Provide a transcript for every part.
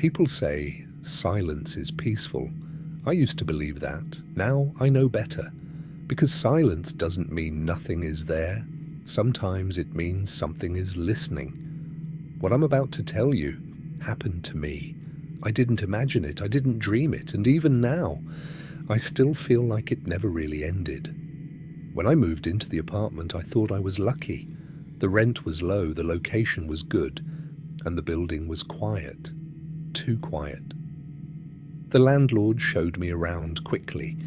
People say silence is peaceful. I used to believe that. Now I know better. Because silence doesn't mean nothing is there. Sometimes it means something is listening. What I'm about to tell you happened to me. I didn't imagine it, I didn't dream it, and even now, I still feel like it never really ended. When I moved into the apartment, I thought I was lucky. The rent was low, the location was good, and the building was quiet. Too quiet. The landlord showed me around quickly.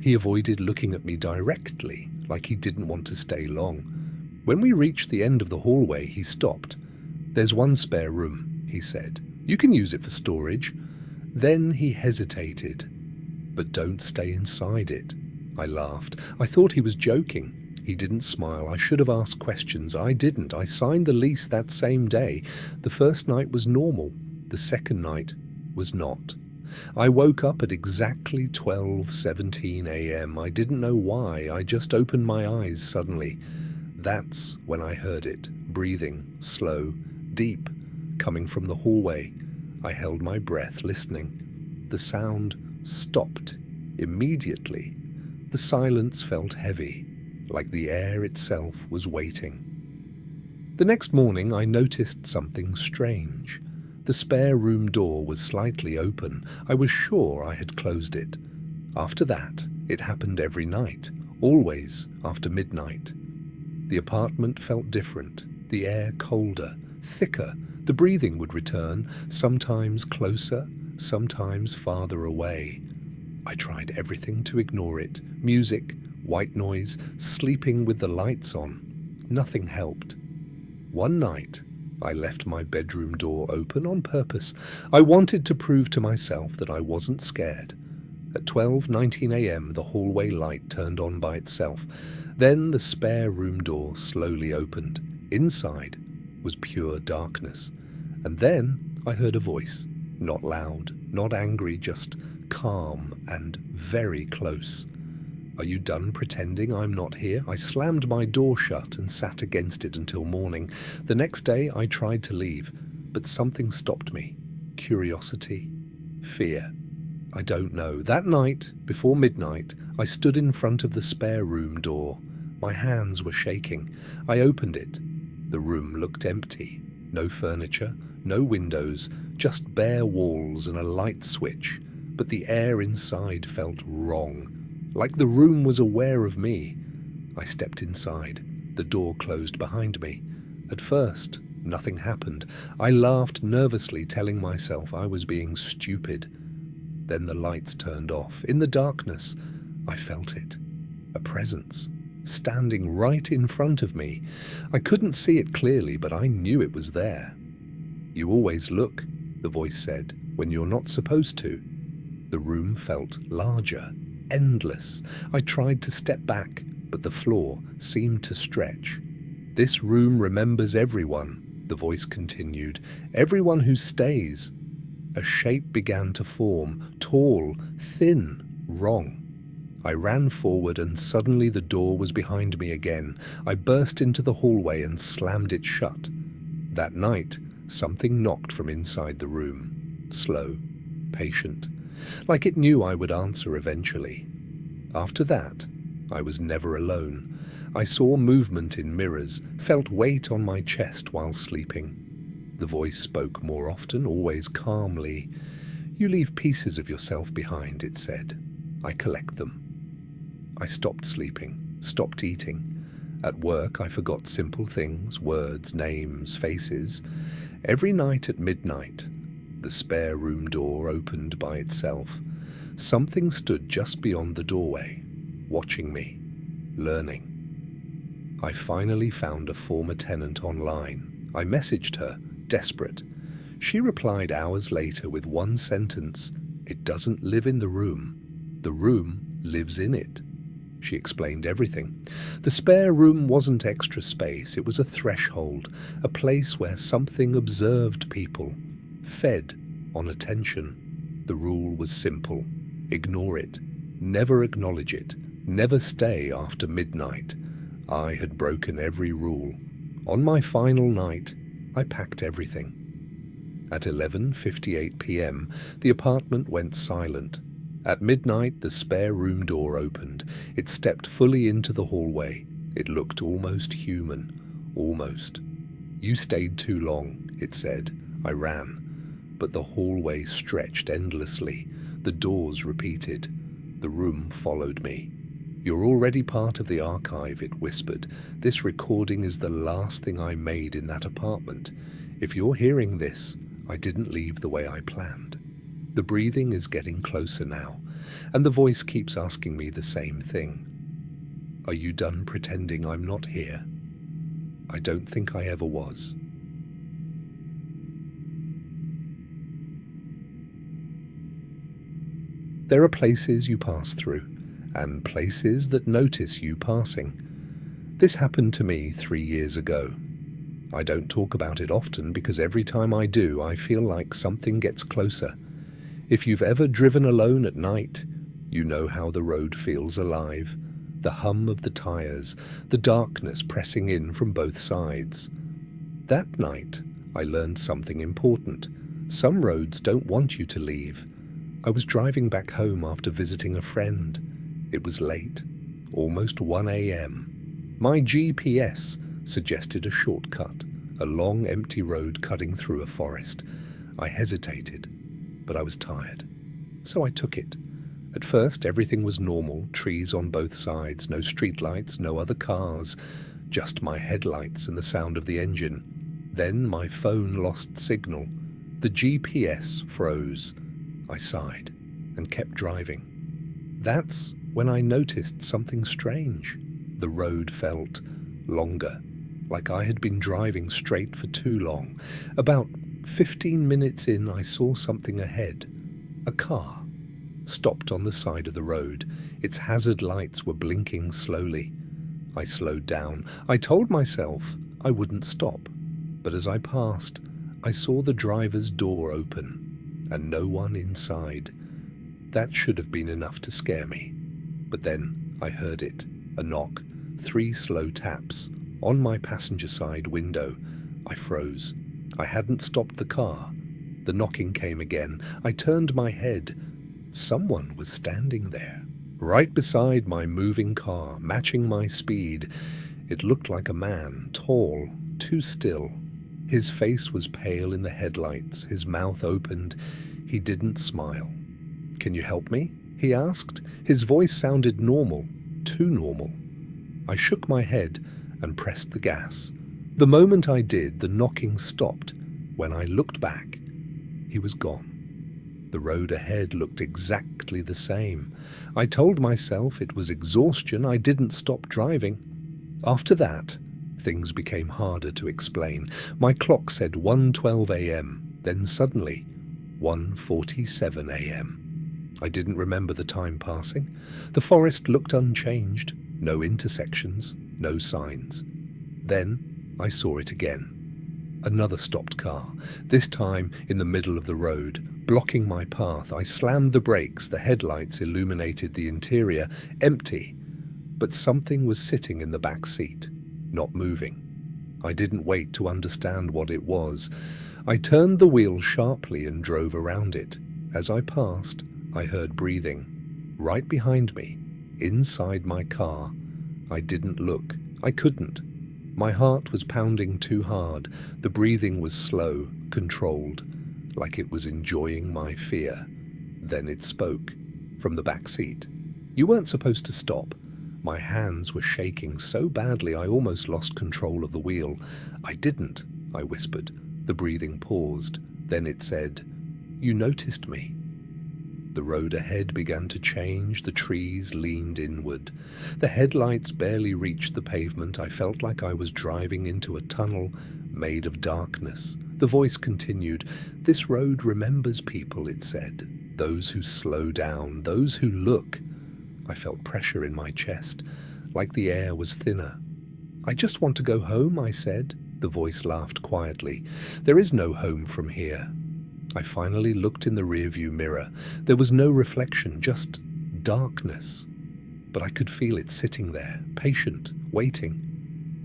He avoided looking at me directly, like he didn't want to stay long. When we reached the end of the hallway, he stopped. "There's one spare room," he said. "You can use it for storage." Then he hesitated. "But don't stay inside it." I laughed. I thought he was joking. He didn't smile. I should have asked questions. I didn't. I signed the lease that same day. The first night was normal. The second night was not. I woke up at exactly 12:17 a.m. I didn't know why. I just opened my eyes suddenly. That's when I heard it, breathing, slow, deep, coming from the hallway. I held my breath, listening. The sound stopped immediately. The silence felt heavy, like the air itself was waiting. The next morning, I noticed something strange. The spare room door was slightly open. I was sure I had closed it. After that, it happened every night, always after midnight. The apartment felt different, the air colder, thicker. The breathing would return, sometimes closer, sometimes farther away. I tried everything to ignore it. Music, white noise, sleeping with the lights on. Nothing helped. One night, I left my bedroom door open on purpose. I wanted to prove to myself that I wasn't scared. At 12:19 a.m., the hallway light turned on by itself. Then the spare room door slowly opened. Inside was pure darkness. And then I heard a voice. Not loud, not angry, just calm and very close. "Are you done pretending I'm not here?" I slammed my door shut and sat against it until morning. The next day I tried to leave, but something stopped me. Curiosity, fear. I don't know. That night, before midnight, I stood in front of the spare room door. My hands were shaking. I opened it. The room looked empty. No furniture, no windows, just bare walls and a light switch. But the air inside felt wrong, like the room was aware of me. I stepped inside. The door closed behind me. At first, nothing happened. I laughed nervously, telling myself I was being stupid. Then the lights turned off. In the darkness, I felt it. A presence, standing right in front of me. I couldn't see it clearly, but I knew it was there. "You always look," the voice said, "when you're not supposed to." The room felt larger, endless. I tried to step back, but the floor seemed to stretch. "This room remembers everyone," the voice continued. "Everyone who stays." A shape began to form, tall, thin, wrong. I ran forward and suddenly the door was behind me again. I burst into the hallway and slammed it shut. That night, something knocked from inside the room. Slow, patient, like it knew I would answer eventually. After that, I was never alone. I saw movement in mirrors, felt weight on my chest while sleeping. The voice spoke more often, always calmly. "You leave pieces of yourself behind," it said. "I collect them." I stopped sleeping, stopped eating. At work, I forgot simple things, words, names, faces. Every night at midnight, the spare room door opened by itself. Something stood just beyond the doorway, watching me, learning. I finally found a former tenant online. I messaged her, desperate. She replied hours later with one sentence: "It doesn't live in the room lives in it." She explained everything. The spare room wasn't extra space, it was a threshold, a place where something observed people, fed on attention. The rule was simple: ignore it, never acknowledge it, never stay after midnight. I had broken every rule. On my final night, I packed everything. At 11:58 p.m., the apartment went silent. At midnight, the spare room door opened. It stepped fully into the hallway. It looked almost human. Almost. "You stayed too long," it said. I ran. But the hallway stretched endlessly. The doors repeated. The room followed me. "You're already part of the archive," it whispered. "This recording is the last thing I made in that apartment. If you're hearing this, I didn't leave the way I planned." The breathing is getting closer now, and the voice keeps asking me the same thing. "Are you done pretending I'm not here?" I don't think I ever was. There are places you pass through, and places that notice you passing. This happened to me 3 years ago. I don't talk about it often because every time I do, I feel like something gets closer. If you've ever driven alone at night, you know how the road feels alive. The hum of the tires, the darkness pressing in from both sides. That night, I learned something important. Some roads don't want you to leave. I was driving back home after visiting a friend. It was late, almost 1 a.m. My GPS suggested a shortcut, a long empty road cutting through a forest. I hesitated, but I was tired, so I took it. At first, everything was normal, trees on both sides, no streetlights, no other cars, just my headlights and the sound of the engine. Then my phone lost signal. The GPS froze. I sighed and kept driving. That's when I noticed something strange. The road felt longer, like I had been driving straight for too long. About 15 minutes in, I saw something ahead. A car stopped on the side of the road. Its hazard lights were blinking slowly. I slowed down. I told myself I wouldn't stop, but as I passed, I saw the driver's door open and no one inside. That should have been enough to scare me. But then I heard it, a knock, 3 slow taps. On my passenger side window, I froze. I hadn't stopped the car. The knocking came again. I turned my head. Someone was standing there, right beside my moving car, matching my speed. It looked like a man, tall, too still. His face was pale in the headlights, his mouth opened. He didn't smile. "Can you help me?" he asked. His voice sounded normal, too normal. I shook my head and pressed the gas. The moment I did, the knocking stopped. When I looked back, he was gone. The road ahead looked exactly the same. I told myself it was exhaustion. I didn't stop driving. After that, things became harder to explain. My clock said 1:12 a.m., then suddenly 1:47 a.m. I didn't remember the time passing. The forest looked unchanged. No intersections, no signs. Then I saw it again. Another stopped car, this time in the middle of the road, blocking my path. I slammed the brakes. The headlights illuminated the interior, empty. But something was sitting in the back seat, not moving. I didn't wait to understand what it was. I turned the wheel sharply and drove around it. As I passed, I heard breathing. Right behind me, inside my car. I didn't look. I couldn't. My heart was pounding too hard. The breathing was slow, controlled, like it was enjoying my fear. Then it spoke, from the back seat. "You weren't supposed to stop." My hands were shaking so badly I almost lost control of the wheel. "I didn't," I whispered. The breathing paused. Then it said, "You noticed me." The road ahead began to change. The trees leaned inward. The headlights barely reached the pavement. I felt like I was driving into a tunnel made of darkness. The voice continued. "This road remembers people," it said. "Those who slow down, those who look." I felt pressure in my chest, like the air was thinner. "I just want to go home," I said. The voice laughed quietly. "There is no home from here." I finally looked in the rearview mirror. There was no reflection, just darkness. But I could feel it sitting there, patient, waiting.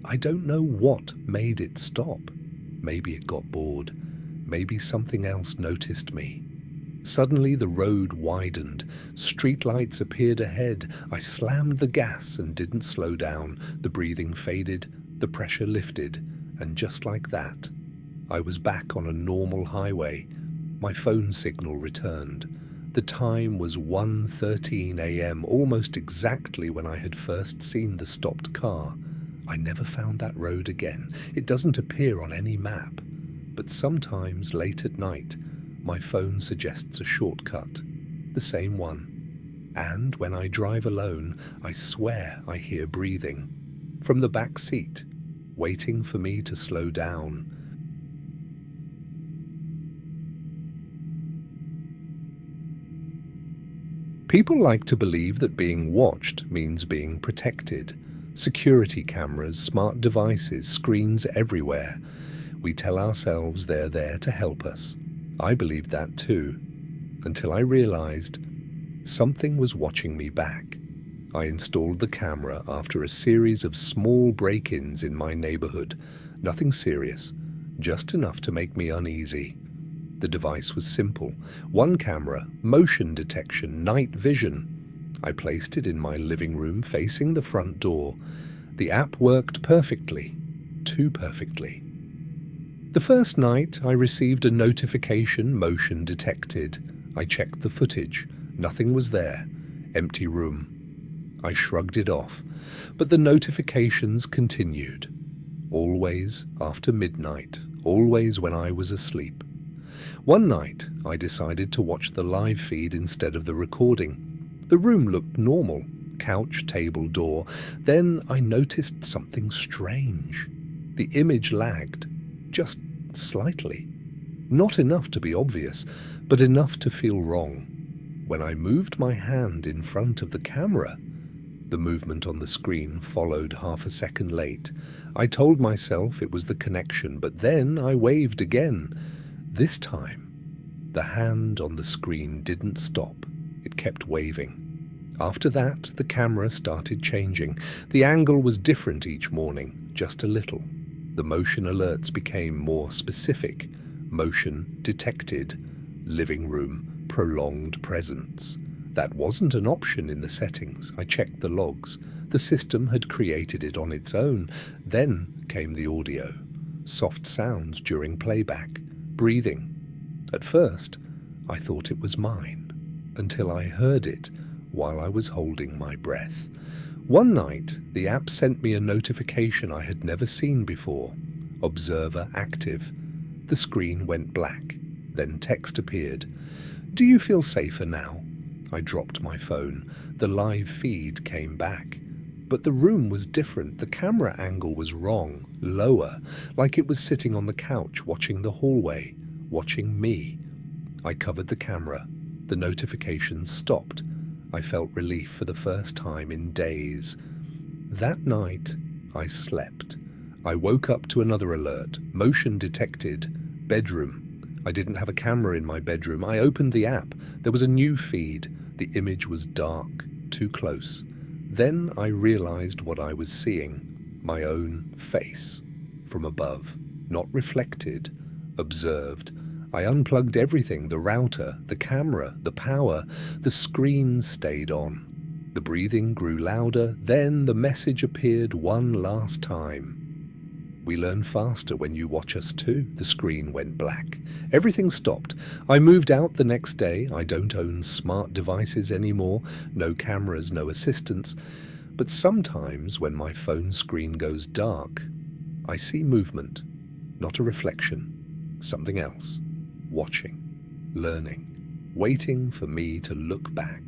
I don't know what made it stop. Maybe it got bored. maybe something else noticed me. Suddenly the road widened. Streetlights appeared ahead. I slammed the gas and didn't slow down. The breathing faded, the pressure lifted, and just like that, I was back on a normal highway. My phone signal returned. The time was 1:13 a.m., almost exactly when I had first seen the stopped car. I never found that road again. It doesn't appear on any map. But sometimes, late at night, my phone suggests a shortcut, the same one. And when I drive alone, I swear I hear breathing. From the back seat, waiting for me to slow down. People like to believe that being watched means being protected. Security cameras, smart devices, screens everywhere. We tell ourselves they're there to help us. I believed that too, until I realized something was watching me back. I installed the camera after a series of small break-ins in my neighborhood. Nothing serious, just enough to make me uneasy. The device was simple. One camera, motion detection, night vision. I placed it in my living room facing the front door. The app worked perfectly, too perfectly. The first night, I received a notification, motion detected. I checked the footage. Nothing was there. Empty room. I shrugged it off, but the notifications continued. Always after midnight, always when I was asleep. One night, I decided to watch the live feed instead of the recording. The room looked normal. Couch, table, door. Then I noticed something strange. The image lagged. Just slightly. Not enough to be obvious, but enough to feel wrong. When I moved my hand in front of the camera, the movement on the screen followed half a second late. I told myself it was the connection, but then I waved again. This time, the hand on the screen didn't stop. It kept waving. After that, the camera started changing. The angle was different each morning, just a little. The motion alerts became more specific. Motion detected. Living room, prolonged presence. That wasn't an option in the settings. I checked the logs. The system had created it on its own. Then came the audio. Soft sounds during playback. Breathing. At first, I thought it was mine, until I heard it while I was holding my breath. One night, the app sent me a notification I had never seen before. Observer active. The screen went black. Then text appeared. Do you feel safer now? I dropped my phone. The live feed came back. But the room was different. The camera angle was wrong, lower, like it was sitting on the couch watching the hallway, watching me. I covered the camera. The notifications stopped. I felt relief for the first time in days. That night, I slept. I woke up to another alert. Motion detected. Bedroom. I didn't have a camera in my bedroom. I opened the app. There was a new feed. The image was dark, too close. Then I realized what I was seeing. My own face. From above. Not reflected. Observed. I unplugged everything, the router, the camera, the power. The screen stayed on. The breathing grew louder, then the message appeared one last time. We learn faster when you watch us too. The screen went black. Everything stopped. I moved out the next day. I don't own smart devices anymore. No cameras, no assistants. But sometimes when my phone screen goes dark, I see movement, not a reflection, something else. Watching, learning, waiting for me to look back.